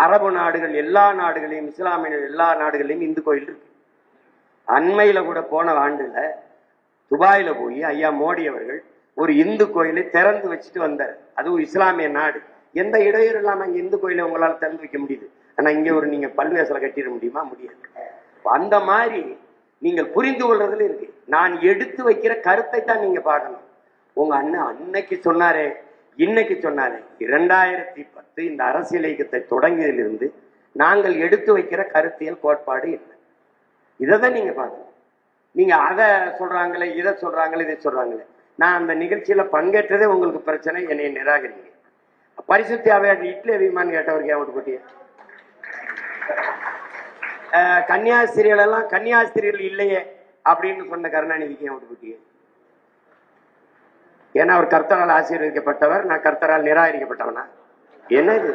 அரபு நாடுகள் எல்லா நாடுகளையும், இஸ்லாமிய எல்லா நாடுகளையும் இந்து கோயில் இருக்கு. அண்மையில கூட போன ஆண்டுல துபாயில போய் ஐயா மோடி அவர்கள் ஒரு இந்து கோயிலை திறந்து வச்சுட்டு வந்தார். அதுவும் இஸ்லாமிய நாடு. எந்த இடையூறு இல்லாம அங்க இந்து கோயிலை உங்களால திறந்து வைக்க முடியுது. ஆனா இங்க ஒரு நீங்க பல்வேசல கட்டிட முடியுமா? முடியாது. அந்த மாதிரி நீங்கள் புரிந்து கொள்றதுல இருக்கு. நான் எடுத்து வைக்கிற கருத்தை தான் நீங்க பார்க்கணும். உங்க அண்ணன் அன்னைக்கு சொன்னாரே, இன்னைக்கு சொன்னாரே, 2010 இந்த அரசியல் இயக்கத்தை தொடங்கியதிலிருந்து நாங்கள் எடுத்து வைக்கிற கருத்தியல் கோட்பாடு என்ன, இதைதான் நீங்க பார்க்கணும். நீங்க அதை சொல்றாங்களே, இதை சொல்றாங்களே, இதை சொல்றாங்களே. நான் அந்த நிகழ்ச்சியில பங்கேற்றதே உங்களுக்கு பிரச்சனை, என்னை நிராகரிங்க. பரிசுத்தி அவையாடு இட்லி அபிமான் கேட்டவருக்கு ஏன் ஓட்டு போட்டிய? கன்னியாஸ்திரிகள் எல்லாம் கன்னியாஸ்திரிகள் இல்லையே அப்படின்னு சொன்ன கருணாநிதிக்கு ஏன் ஓட்டு போட்டிய? ஏன்னா அவர் கர்த்தரால் ஆசீர்வதிக்கப்பட்டவர், நான் கர்த்தரால் நிராகரிக்கப்பட்டவனா? என்ன இது?